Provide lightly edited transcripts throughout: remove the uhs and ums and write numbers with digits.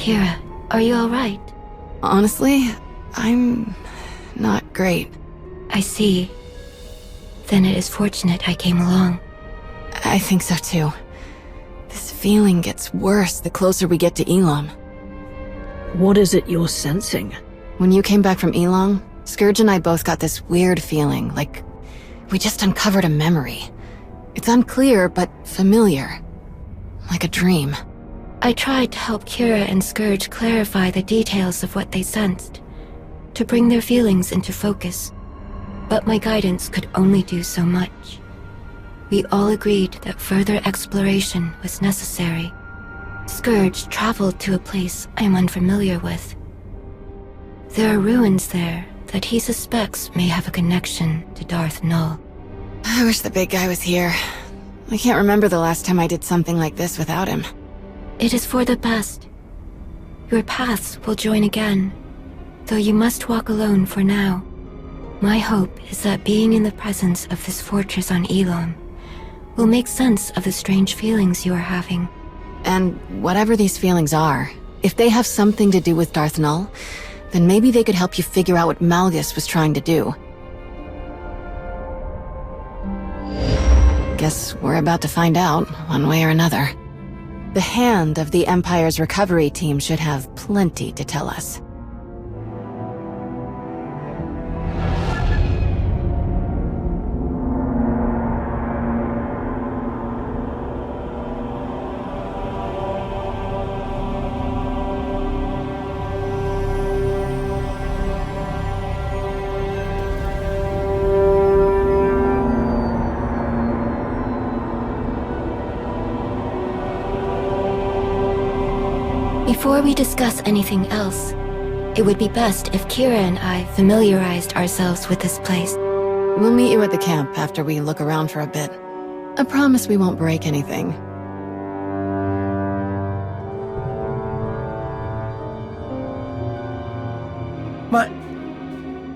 Kira, are you alright? Honestly, I'm not great. I see. Then it is fortunate I came along. I think so too. This feeling gets worse the closer we get to Elon. What is it you're sensing? When you came back from Elon, Scourge and I both got this weird feeling, like we just uncovered a memory. It's unclear, but familiar. Like a dream. I tried to help Kira and Scourge clarify the details of what they sensed, to bring their feelings into focus. But my guidance could only do so much. We all agreed that further exploration was necessary. Scourge traveled to a place I am unfamiliar with. There are ruins there that he suspects may have a connection to Darth Null. I wish the big guy was here. I can't remember the last time I did something like this without him. It is for the best. Your paths will join again, though you must walk alone for now. My hope is that being in the presence of this fortress on Elon will make sense of the strange feelings you are having. And whatever these feelings are, if they have something to do with Darth Null, then maybe they could help you figure out what Malgus was trying to do. Guess we're about to find out, one way or another. The hand of the Empire's recovery team should have plenty to tell us. Before we discuss anything else, it would be best if Kira and I familiarized ourselves with this place. We'll meet you at the camp after we look around for a bit. I promise we won't break anything.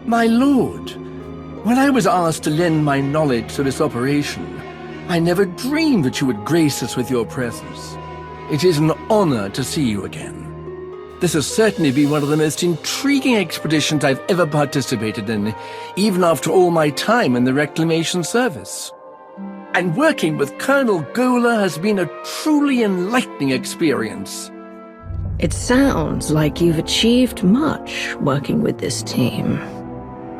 My lord, when I was asked to lend my knowledge to this operation, I never dreamed that you would grace us with your presence. It is an honor to see you again. This has certainly been one of the most intriguing expeditions I've ever participated in, even after all my time in the Reclamation Service. And working with Colonel Gola has been a truly enlightening experience. It sounds like you've achieved much working with this team.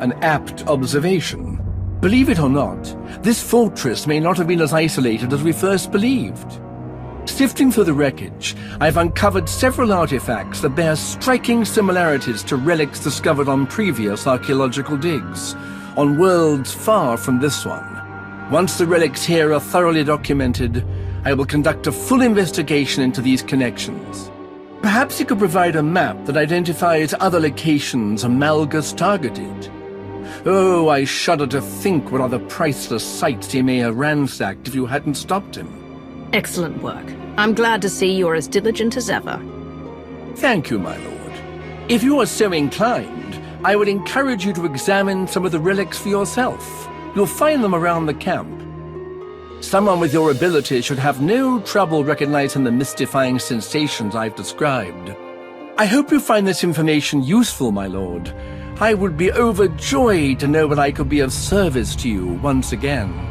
An apt observation. Believe it or not, this fortress may not have been as isolated as we first believed. Sifting through the wreckage, I've uncovered several artifacts that bear striking similarities to relics discovered on previous archaeological digs, on worlds far from this one. Once the relics here are thoroughly documented, I will conduct a full investigation into these connections. Perhaps you could provide a map that identifies other locations Malgus targeted. Oh, I shudder to think what other priceless sites he may have ransacked if you hadn't stopped him. Excellent work. I'm glad to see you're as diligent as ever. Thank you, my lord. If you are so inclined, I would encourage you to examine some of the relics for yourself. You'll find them around the camp. Someone with your ability should have no trouble recognizing the mystifying sensations I've described. I hope you find this information useful, my lord. I would be overjoyed to know that I could be of service to you once again.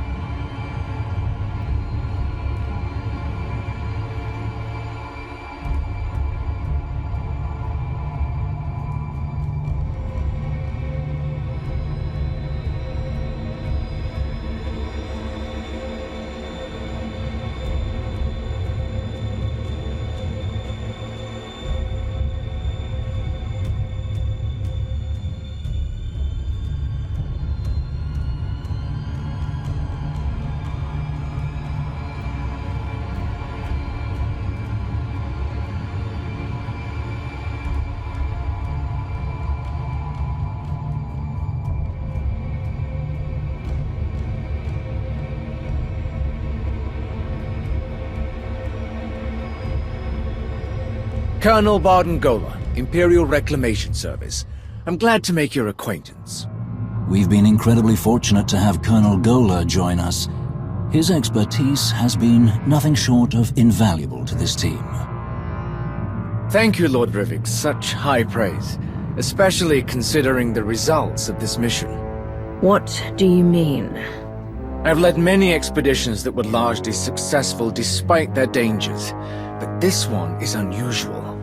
Colonel Barden Gola, Imperial Reclamation Service. I'm glad to make your acquaintance. We've been incredibly fortunate to have Colonel Gola join us. His expertise has been nothing short of invaluable to this team. Thank you, Lord Rivik. Such high praise. Especially considering the results of this mission. What do you mean? I've led many expeditions that were largely successful despite their dangers, but this one is unusual.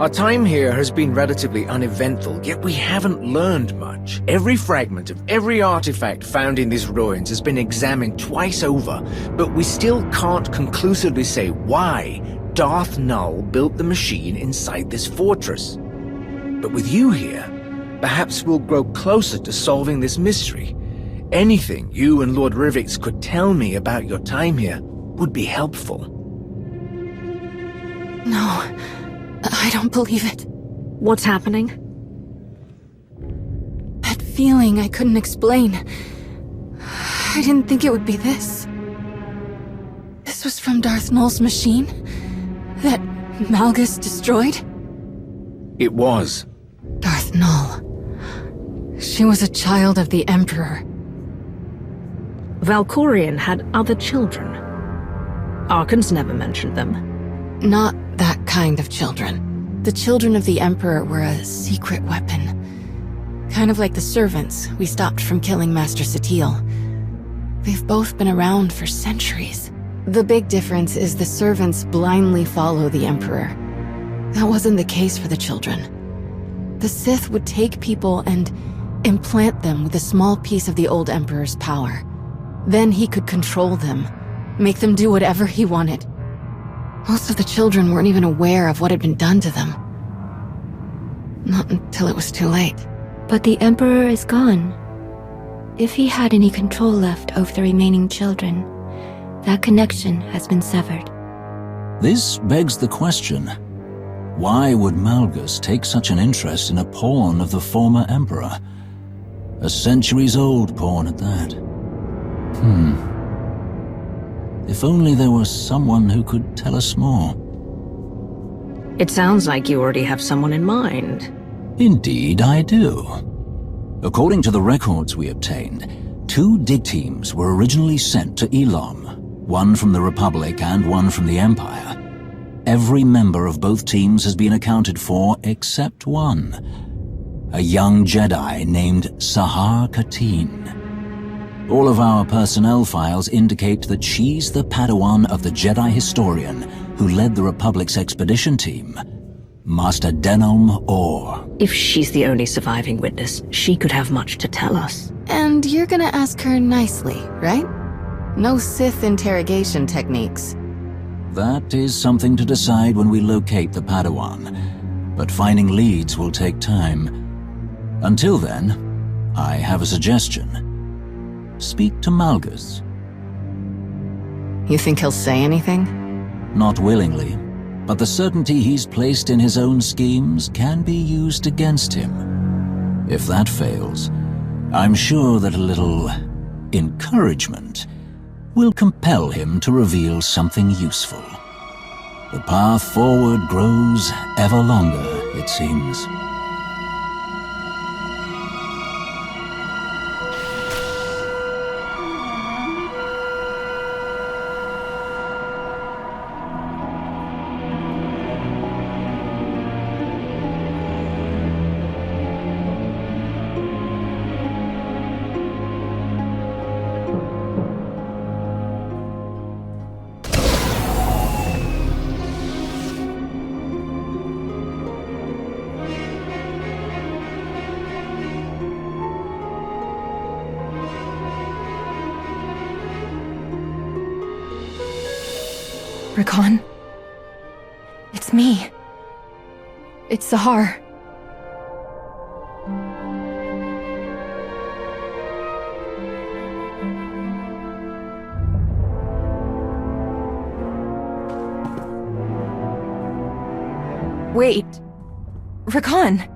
Our time here has been relatively uneventful, yet we haven't learned much. Every fragment of every artifact found in these ruins has been examined twice over, but we still can't conclusively say why Darth Null built the machine inside this fortress. But with you here, perhaps we'll grow closer to solving this mystery. Anything you and Lord Rivik could tell me about your time here would be helpful. No, I don't believe it. What's happening? That feeling I couldn't explain. I didn't think it would be this. This was from Darth Null's machine? That Malgus destroyed? It was. Darth Null. She was a child of the Emperor. Valkorion had other children. Arkan's never mentioned them. Not that kind of children. The children of the Emperor were a secret weapon. Kind of like the servants we stopped from killing Master Satil. They've both been around for centuries. The big difference is the servants blindly follow the Emperor. That wasn't the case for the children. The Sith would take people and implant them with a small piece of the old Emperor's power. Then he could control them, make them do whatever he wanted. Most of the children weren't even aware of what had been done to them. Not until it was too late. But the Emperor is gone. If he had any control left over the remaining children, that connection has been severed. This begs the question. Why would Malgus take such an interest in a pawn of the former Emperor? A centuries-old pawn at that. If only there was someone who could tell us more. It sounds like you already have someone in mind. Indeed, I do. According to the records we obtained, 2 dig teams were originally sent to Elam, one from the Republic and one from the Empire. Every member of both teams has been accounted for except one, a young Jedi named Sahar Katin. All of our personnel files indicate that she's the Padawan of the Jedi historian who led the Republic's expedition team, Master Denom Orr. If she's the only surviving witness, she could have much to tell us. And you're gonna ask her nicely, right? No Sith interrogation techniques. That is something to decide when we locate the Padawan, but finding leads will take time. Until then, I have a suggestion. Speak to Malgus. You think he'll say anything? Not willingly, but the certainty he's placed in his own schemes can be used against him. If that fails, I'm sure that a little encouragement will compel him to reveal something useful. The path forward grows ever longer, it seems. Rakan? It's me. It's Sahar. Wait. Rakan.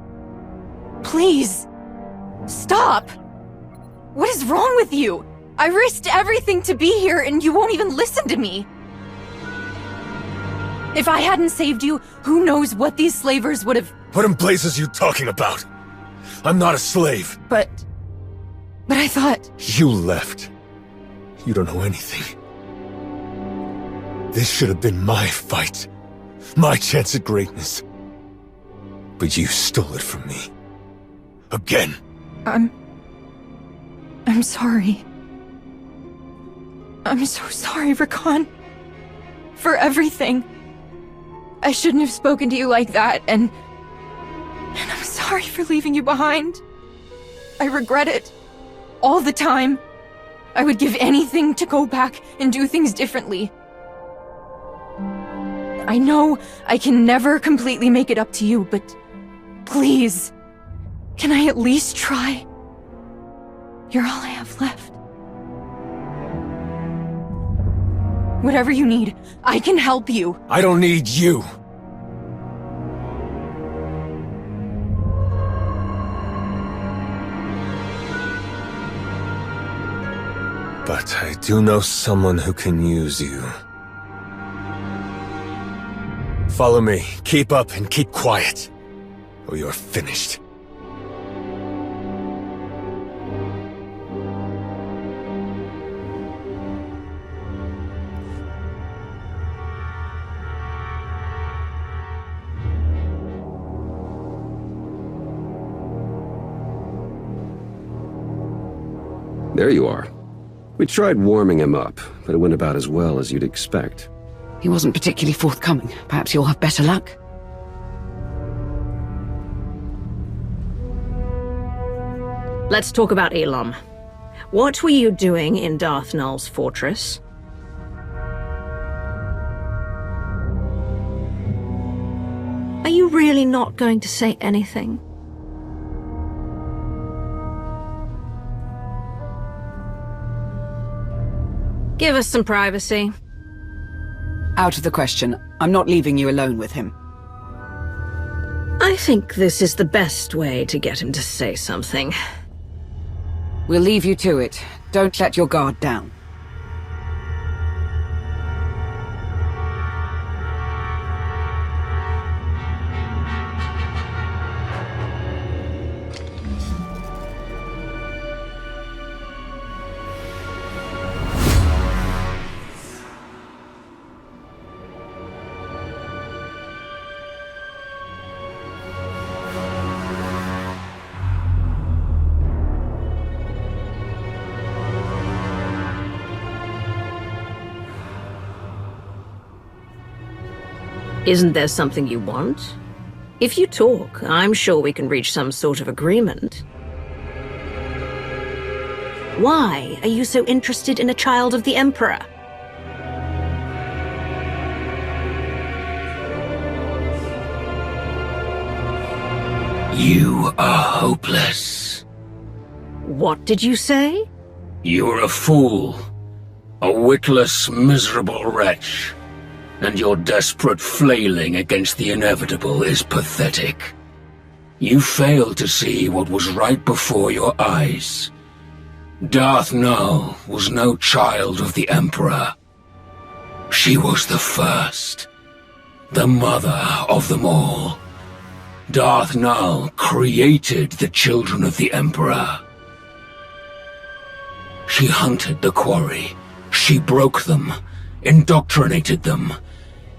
Please. Stop. What is wrong with you? I risked everything to be here and you won't even listen to me. If I hadn't saved you, who knows what these slavers would have... What in places you talking about? I'm not a slave. But I thought... You left. You don't know anything. This should have been my fight. My chance at greatness. But you stole it from me. Again. I'm sorry. I'm so sorry, Rakan. For everything. I shouldn't have spoken to you like that, and I'm sorry for leaving you behind. I regret it. All the time. I would give anything to go back and do things differently. I know I can never completely make it up to you, but please, can I at least try? You're all I have left. Whatever you need, I can help you. I don't need you. But I do know someone who can use you. Follow me. Keep up and keep quiet, or you're finished. There you are. We tried warming him up, but it went about as well as you'd expect. He wasn't particularly forthcoming. Perhaps you'll have better luck. Let's talk about Elam. What were you doing in Darth Nul's fortress? Are you really not going to say anything? Give us some privacy. Out of the question. I'm not leaving you alone with him. I think this is the best way to get him to say something. We'll leave you to it. Don't let your guard down. Isn't there something you want? If you talk, I'm sure we can reach some sort of agreement. Why are you so interested in a child of the Emperor? You are hopeless. What did you say? You're a fool. A witless, miserable wretch. And your desperate flailing against the inevitable is pathetic. You failed to see what was right before your eyes. Darth Nul was no child of the Emperor. She was the first, the mother of them all. Darth Nul created the children of the Emperor. She hunted the quarry. She broke them, indoctrinated them.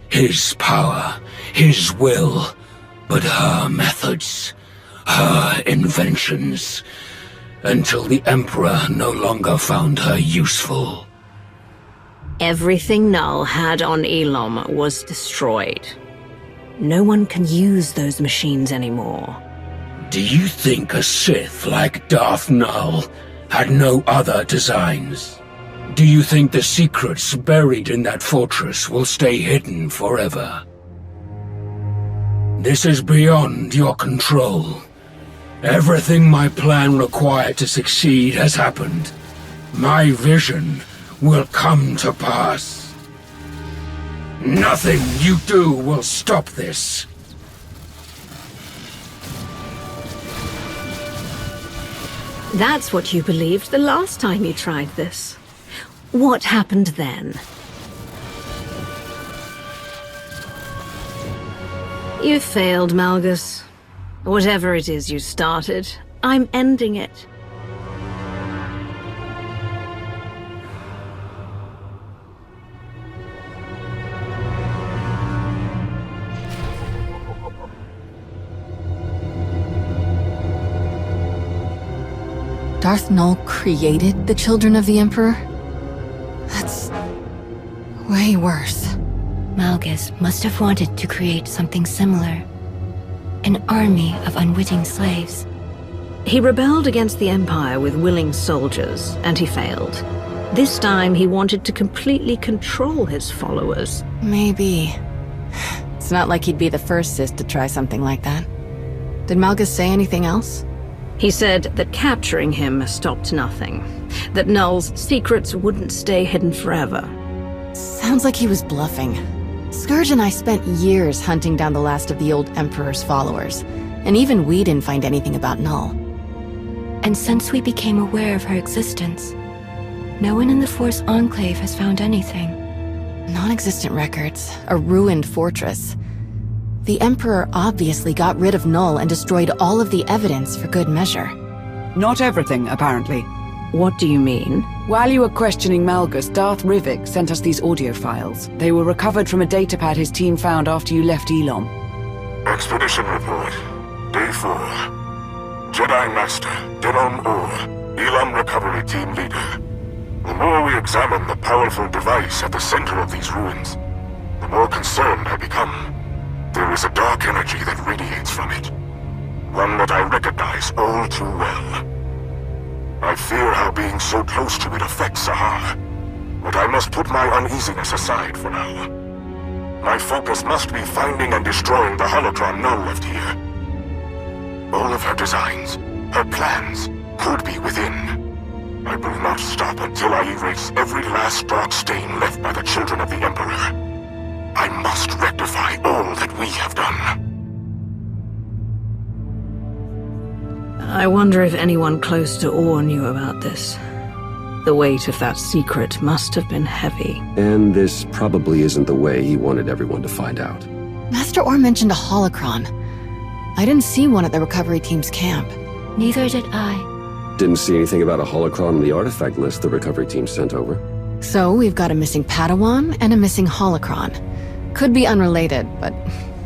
His power, his will, but her methods, her inventions, until the Emperor no longer found her useful. Everything Nul had on Elam was destroyed. No one can use those machines anymore. Do you think a Sith like Darth Nul had no other designs? Do you think the secrets buried in that fortress will stay hidden forever? This is beyond your control. Everything my plan required to succeed has happened. My vision will come to pass. Nothing you do will stop this. That's what you believed the last time you tried this. What happened then? You failed, Malgus. Whatever it is you started, I'm ending it. Darth Null created the children of the Emperor? That's way worse. Malgus must have wanted to create something similar. An army of unwitting slaves. He rebelled against the Empire with willing soldiers, and he failed. This time he wanted to completely control his followers. Maybe. It's not like he'd be the first Sith to try something like that. Did Malgus say anything else? He said that capturing him stopped nothing. That Null's secrets wouldn't stay hidden forever. Sounds like he was bluffing. Scourge and I spent years hunting down the last of the old Emperor's followers, and even we didn't find anything about Null. And since we became aware of her existence, no one in the Force Enclave has found anything. Non-existent records, a ruined fortress. The Emperor obviously got rid of Null and destroyed all of the evidence for good measure. Not everything, apparently. What do you mean? While you were questioning Malgus, Darth Rivik sent us these audio files. They were recovered from a datapad his team found after you left Elom. Expedition report. Day 4. Jedi Master, Dinon Or, Elom Recovery Team Leader. The more we examine the powerful device at the center of these ruins, the more concerned I become. There is a dark energy that radiates from it. One that I recognize all too well. I fear how being so close to it affects Sahar, but I must put my uneasiness aside for now. My focus must be finding and destroying the holocron Null left here. All of her designs, her plans, could be within. I will not stop until I erase every last dark stain left by the children of the Emperor. I must rectify all that we have done. I wonder if anyone close to Orr knew about this. The weight of that secret must have been heavy. And this probably isn't the way he wanted everyone to find out. Master Orr mentioned a holocron. I didn't see one at the recovery team's camp. Neither did I. Didn't see anything about a holocron on the artifact list the recovery team sent over. So we've got a missing Padawan and a missing holocron. Could be unrelated, but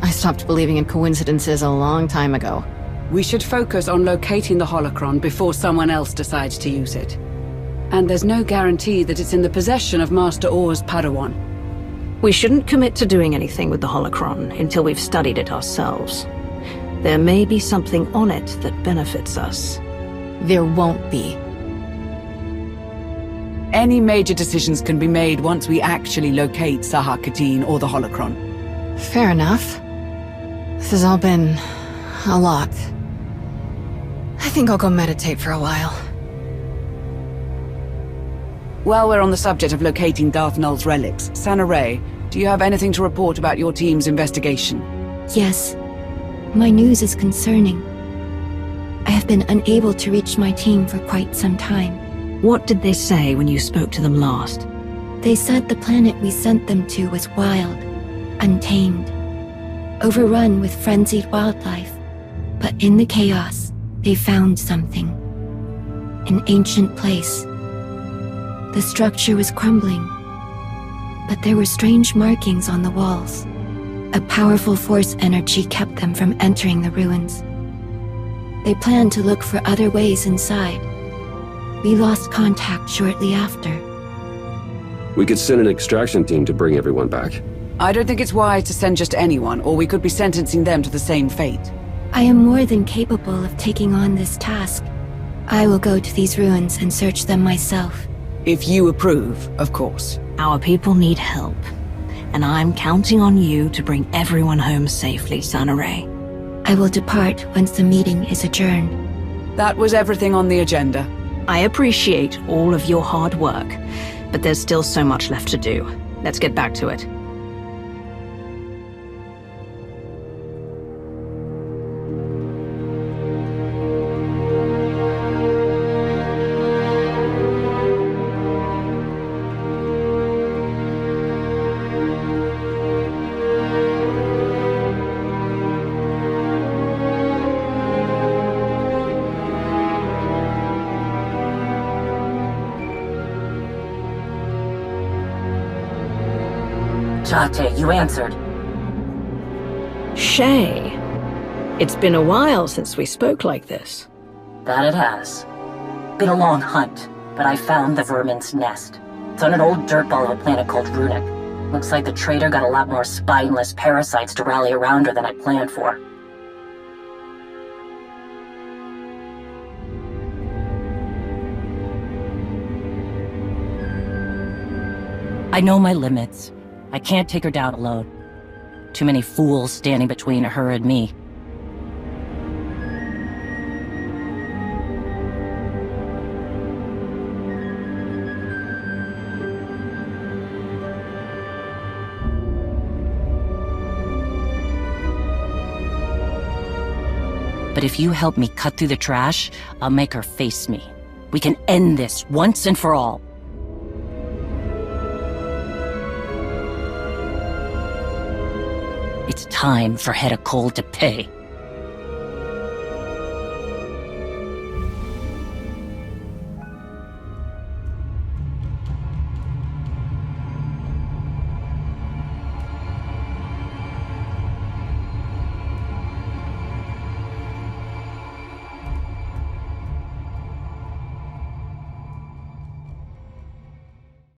I stopped believing in coincidences a long time ago. We should focus on locating the holocron before someone else decides to use it. And there's no guarantee that it's in the possession of Master Orr's Padawan. We shouldn't commit to doing anything with the holocron until we've studied it ourselves. There may be something on it that benefits us. There won't be. Any major decisions can be made once we actually locate Sahar Katin or the holocron. Fair enough. This has all been a lot. I think I'll go meditate for a while. While we're on the subject of locating Darth Null's relics, Sana Ray, do you have anything to report about your team's investigation? Yes. My news is concerning. I have been unable to reach my team for quite some time. What did they say when you spoke to them last? They said the planet we sent them to was wild, untamed, overrun with frenzied wildlife. But in the chaos, they found something. An ancient place. The structure was crumbling, but there were strange markings on the walls. A powerful force energy kept them from entering the ruins. They planned to look for other ways inside. We lost contact shortly after. We could send an extraction team to bring everyone back. I don't think it's wise to send just anyone, or we could be sentencing them to the same fate. I am more than capable of taking on this task. I will go to these ruins and search them myself. If you approve, of course. Our people need help, and I'm counting on you to bring everyone home safely, Sana Ray. I will depart once the meeting is adjourned. That was everything on the agenda. I appreciate all of your hard work, but there's still so much left to do. Let's get back to it. Jate, you answered. Shay, it's been a while since we spoke like this. That it has. Been a long hunt, but I found the vermin's nest. It's on an old dirtball of a planet called Runic. Looks like the traitor got a lot more spineless parasites to rally around her than I planned for. I know my limits. I can't take her down alone. Too many fools standing between her and me. But if you help me cut through the trash, I'll make her face me. We can end this once and for all. It's time for Hedda Cole to pay.